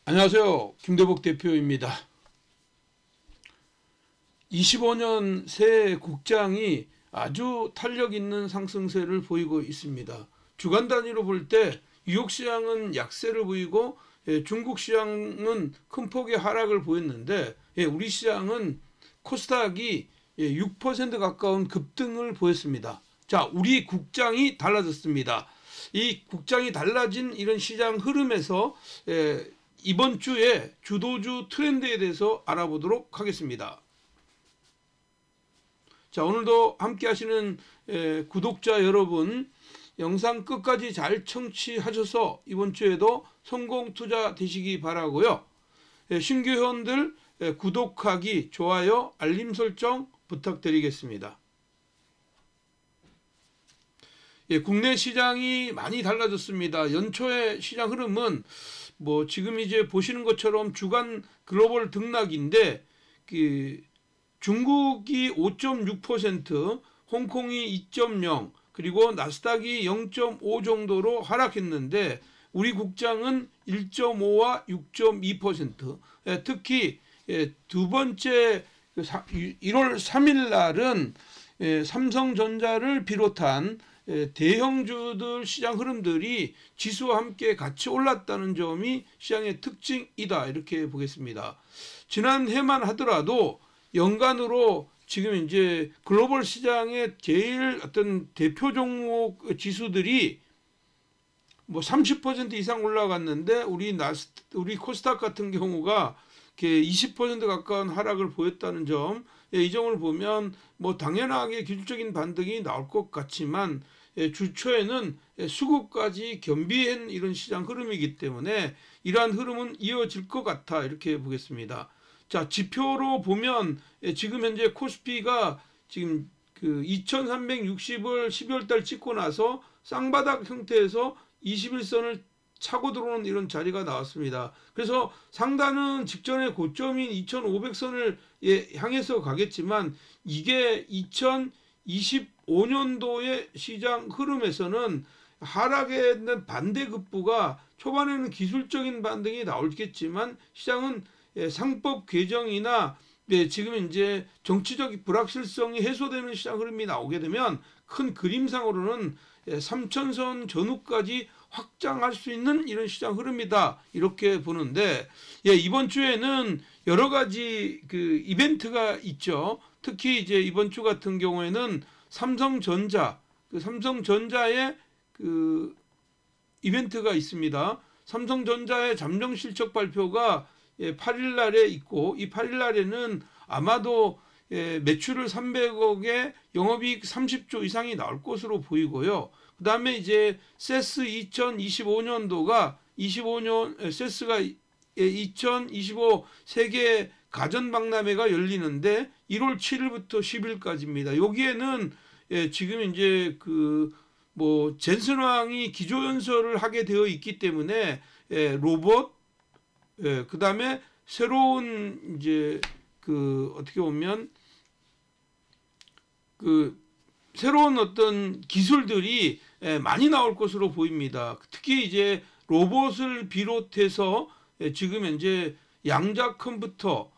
안녕하세요. 김대복 대표입니다. 25년 새 국장이 아주 탄력 있는 상승세를 보이고 있습니다. 주간 단위로 볼 때 뉴욕 시장은 약세를 보이고 중국 시장은 큰 폭의 하락을 보였는데 우리 시장은 코스닥이 6% 가까운 급등을 보였습니다. 자, 우리 국장이 달라졌습니다. 이 국장이 달라진 이런 시장 흐름에서 이번 주에 주도주 트렌드에 대해서 알아보도록 하겠습니다. 자, 오늘도 함께 하시는 구독자 여러분, 영상 끝까지 잘 청취하셔서 이번 주에도 성공 투자 되시기 바라고요. 신규 회원들 구독하기, 좋아요, 알림 설정 부탁드리겠습니다. 국내 시장이 많이 달라졌습니다. 연초의 시장 흐름은 지금 이제 보시는 것처럼 주간 글로벌 등락인데 중국이 5.6%, 홍콩이 2.0, 그리고 나스닥이 0.5 정도로 하락했는데 우리 국장은 1.5와 6.2%. 특히 두 번째 1월 3일 날은 삼성전자를 비롯한 대형주들 시장 흐름들이 지수와 함께 같이 올랐다는 점이 시장의 특징이다, 이렇게 보겠습니다. 지난 해만 하더라도 연간으로 지금 이제 글로벌 시장의 제일 어떤 대표 종목 지수들이 30% 이상 올라갔는데 우리 코스닥 같은 경우가 20% 가까운 하락을 보였다는 점, 이 점을 보면 당연하게 기술적인 반등이 나올 것 같지만 주초에는 수급까지 겸비한 이런 시장 흐름이기 때문에 이러한 흐름은 이어질 것 같아, 이렇게 보겠습니다. 자, 지표로 보면 지금 현재 코스피가 지금 2360을 12월 달 찍고 나서 쌍바닥 형태에서 21선을 차고 들어오는 이런 자리가 나왔습니다. 그래서 상단은 직전의 고점인 2500선을 향해서 가겠지만 이게 2025년도의 시장 흐름에서는 하락에 대한 반대급부가 초반에는 기술적인 반등이 나오겠지만 시장은 상법 개정이나 지금 이제 정치적 불확실성이 해소되는 시장 흐름이 나오게 되면 큰 그림상으로는 3000선 전후까지 확장할 수 있는 이런 시장 흐름이다, 이렇게 보는데 이번 주에는 여러 가지 이벤트가 있죠. 특히 이제 이번 주 같은 경우에는 삼성전자의 이벤트가 있습니다. 삼성전자의 잠정 실적 발표가 8일 날에 있고, 이 8일 날에는 아마도 매출을 300억에 영업이익 30조 이상이 나올 것으로 보이고요. 그 다음에 이제 세스 2025년도가 세스가 2025 세계 가전박람회가 열리는데 1월 7일부터 10일까지입니다. 여기에는 지금 이제 젠슨왕이 기조연설을 하게 되어 있기 때문에 로봇, 그 다음에 새로운 이제 어떻게 보면 새로운 어떤 기술들이 많이 나올 것으로 보입니다. 특히 이제 로봇을 비롯해서 지금 현재 양자 컴퓨터,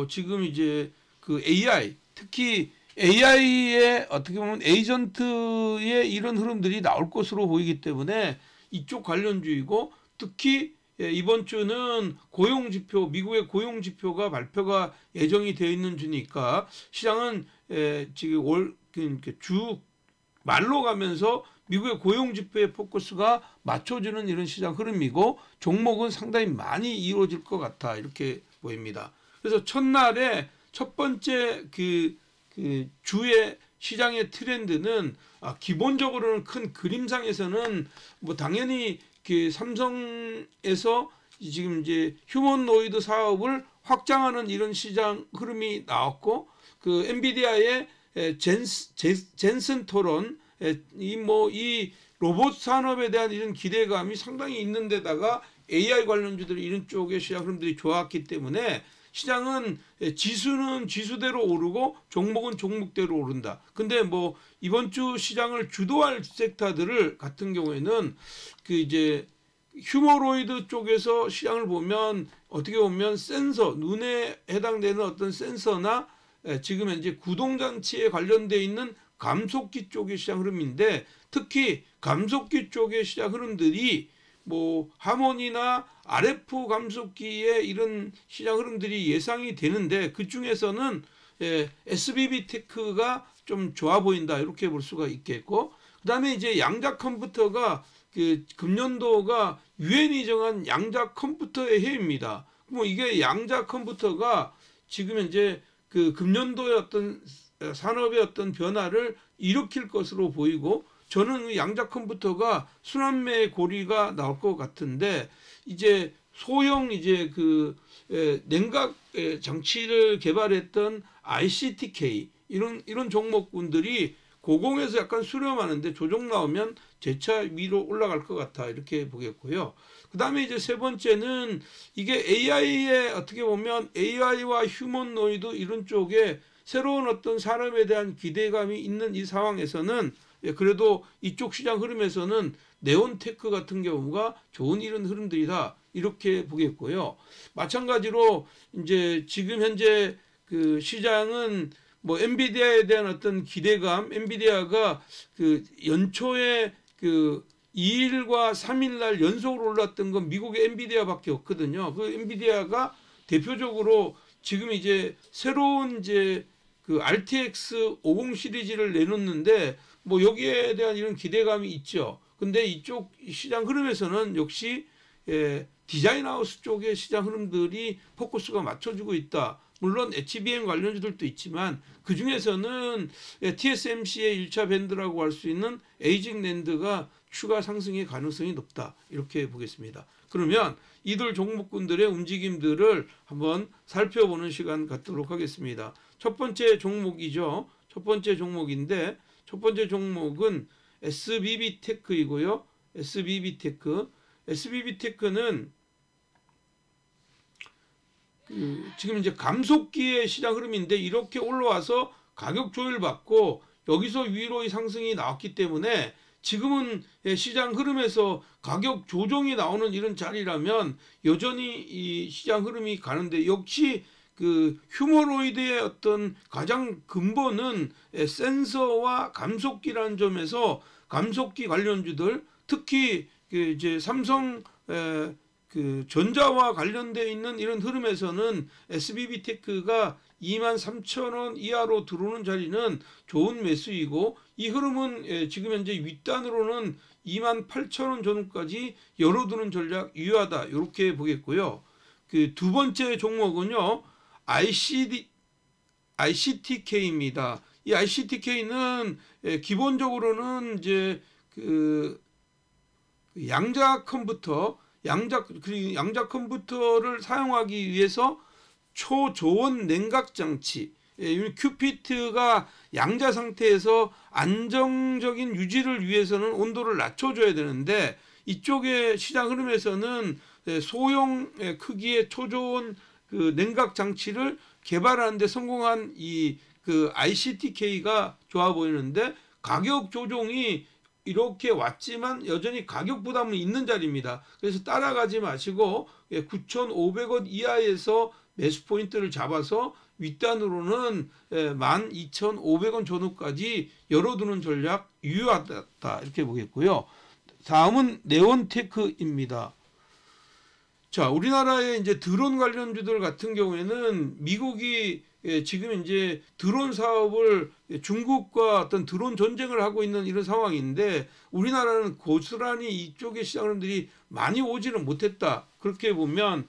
지금 이제 AI, 특히 AI의 어떻게 보면 에이전트의 이런 흐름들이 나올 것으로 보이기 때문에 이쪽 관련주이고, 특히 이번 주는 고용지표, 미국의 고용지표가 발표가 예정이 되어 있는 주니까 시장은 지금 주 말로 가면서 미국의 고용지표의 포커스가 맞춰지는 이런 시장 흐름이고, 종목은 상당히 많이 이루어질 것 같아, 이렇게 보입니다. 그래서 첫날에 첫 번째 주의 시장의 트렌드는 기본적으로는 큰 그림상에서는 당연히 삼성에서 지금 이제 휴머노이드 사업을 확장하는 이런 시장 흐름이 나왔고, 엔비디아의 젠슨 토론, 이 로봇 산업에 대한 이런 기대감이 상당히 있는 데다가 AI 관련주들이 이런 쪽의 시장 흐름들이 좋았기 때문에 시장은 지수는 지수대로 오르고 종목은 종목대로 오른다. 근데 이번 주 시장을 주도할 섹터들을 같은 경우에는 휴머로이드 쪽에서 시장을 보면 어떻게 보면 센서, 눈에 해당되는 어떤 센서나 지금 현재 구동장치에 관련되어 있는 감속기 쪽의 시장 흐름인데, 특히 감속기 쪽의 시장 흐름들이 뭐 하모니나 RF 감속기의 이런 시장 흐름들이 예상이 되는데, 그 중에서는 SBB테크가 좀 좋아 보인다 이렇게 볼 수가 있겠고, 그 다음에 이제 양자 컴퓨터가 그 금년도가 유엔이 정한 양자 컴퓨터의 해입니다. 뭐 이게 양자 컴퓨터가 지금 현재 그 금년도의 어떤 산업의 어떤 변화를 일으킬 것으로 보이고, 저는 양자 컴퓨터가 순환매 고리가 나올 것 같은데, 이제 소형 이제 그 냉각 장치를 개발했던 ICTK 이런 종목군들이 고공에서 약간 수렴하는데 조정 나오면 재차 위로 올라갈 것 같아 이렇게 보겠고요. 그 다음에 이제 세 번째는 이게 AI에 어떻게 보면 AI와 휴머노이드 이런 쪽에 새로운 어떤 산업에 대한 기대감이 있는 이 상황에서는 그래도 이쪽 시장 흐름에서는 네온테크 같은 경우가 좋은 이런 흐름들이다 이렇게 보겠고요. 마찬가지로 이제 지금 현재 그 시장은 뭐 엔비디아에 대한 어떤 기대감, 엔비디아가 그 연초에 그 2일과 3일 날 연속으로 올랐던 건 미국의 엔비디아밖에 없거든요. 그 엔비디아가 대표적으로 지금 이제 새로운 이제 그 RTX 50 시리즈를 내놓는데 뭐 여기에 대한 이런 기대감이 있죠. 근데 이쪽 시장 흐름에서는 역시 디자인 하우스 쪽의 시장 흐름들이 포커스가 맞춰지고 있다. 물론 HBM 관련주들도 있지만 그 중에서는 TSMC의 1차 밴드라고 할 수 있는 에이징 랜드가 추가 상승의 가능성이 높다 이렇게 보겠습니다. 그러면 이들 종목군들의 움직임들을 한번 살펴보는 시간 갖도록 하겠습니다. 첫 번째 종목이죠. 첫 번째 종목인데 첫 번째 종목은 SBB테크이고요. SBB테크는 지금 이제 감속기의 시장 흐름인데 이렇게 올라와서 가격 조율 받고 여기서 위로의 상승이 나왔기 때문에 지금은 시장 흐름에서 가격 조정이 나오는 이런 자리라면 여전히 이 시장 흐름이 가는데, 역시 그 휴머로이드의 어떤 가장 근본은 센서와 감속기라는 점에서 감속기 관련주들, 특히 그 이제 삼성 그 전자와 관련되어 있는 이런 흐름에서는 SBB테크가 23,000원 이하로 들어오는 자리는 좋은 매수이고, 이 흐름은 지금 현재 윗단으로는 28,000원 전후까지 열어두는 전략 유효하다 이렇게 보겠고요. 그 두 번째 종목은요, ICTK입니다. 이 ICTK는 기본적으로는 이제 그 양자 컴퓨터를 사용하기 위해서 초저온 냉각 장치, 큐피트가 양자 상태에서 안정적인 유지를 위해서는 온도를 낮춰줘야 되는데, 이쪽의 시장 흐름에서는 소형 크기의 초저온 그 냉각 장치를 개발하는 데 성공한 이 그 ICTK가 좋아 보이는데, 가격 조정이 이렇게 왔지만 여전히 가격 부담은 있는 자리입니다. 그래서 따라가지 마시고 9,500원 이하에서 매수 포인트를 잡아서 윗단으로는 12,500원 전후까지 열어두는 전략 유효하다 이렇게 보겠고요. 다음은 네온테크입니다. 자, 우리나라의 이제 드론 관련주들 같은 경우에는 미국이 지금 이제 드론 사업을 중국과 어떤 드론 전쟁을 하고 있는 이런 상황인데, 우리나라는 고스란히 이쪽의 시장들이 많이 오지는 못했다. 그렇게 보면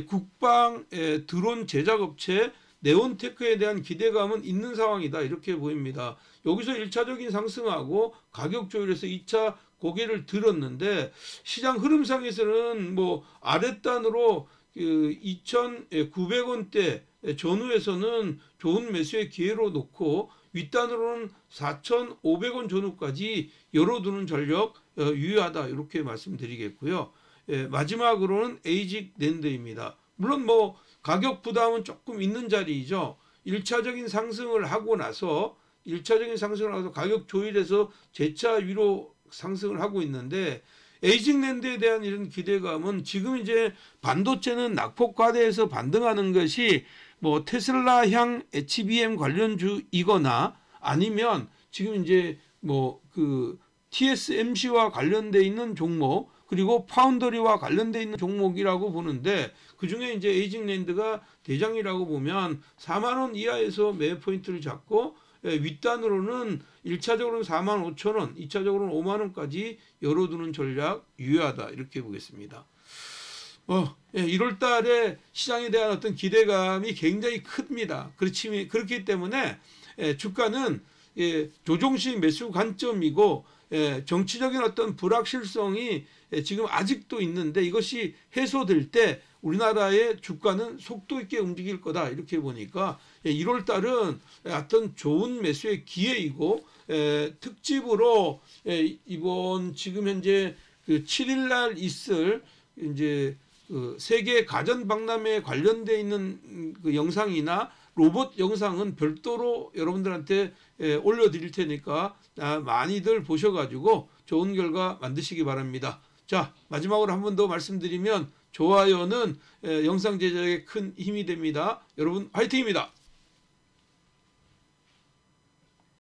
국방 드론 제작업체 네온테크에 대한 기대감은 있는 상황이다 이렇게 보입니다. 여기서 1차적인 상승하고 가격 조율에서 2차 고개를 들었는데, 시장 흐름상에서는 뭐 아랫단으로 2,900원대 전후에서는 좋은 매수의 기회로 놓고 윗단으로는 4,500원 전후까지 열어두는 전력 유효하다 이렇게 말씀드리겠고요. 마지막으로는 에이직 랜드입니다. 물론 뭐 가격 부담은 조금 있는 자리이죠. 1차적인 상승을 하고 나서 가격 조율해서 재차 위로 상승을 하고 있는데, 에이징랜드에 대한 이런 기대감은 지금 이제 반도체는 낙폭과대해서 반등하는 것이 뭐 테슬라향 HBM 관련주이거나 아니면 지금 이제 뭐 그 TSMC와 관련돼 있는 종목 그리고 파운더리와 관련돼 있는 종목이라고 보는데 그중에 이제 에이징랜드가 대장이라고 보면 4만 원 이하에서 매매 포인트를 잡고 윗단으로는 1차적으로는 4만 5천 원, 2차적으로는 5만 원까지 열어두는 전략 유효하다 이렇게 보겠습니다. 1월 달에 시장에 대한 어떤 기대감이 굉장히 큽니다. 그렇기 때문에 주가는 조정식 매수 관점이고 정치적인 어떤 불확실성이 지금 아직도 있는데 이것이 해소될 때 우리나라의 주가는 속도 있게 움직일 거다 이렇게 보니까 1월 달은 어떤 좋은 매수의 기회이고 특집으로 이번 지금 현재 그 7일 날 있을 이제 그 세계 가전 박람회에 관련돼 있는 그 영상이나 로봇 영상은 별도로 여러분들한테 올려드릴 테니까 많이들 보셔가지고 좋은 결과 만드시기 바랍니다. 자, 마지막으로 한 번 더 말씀드리면 좋아요는 영상 제작에 큰 힘이 됩니다. 여러분 화이팅입니다.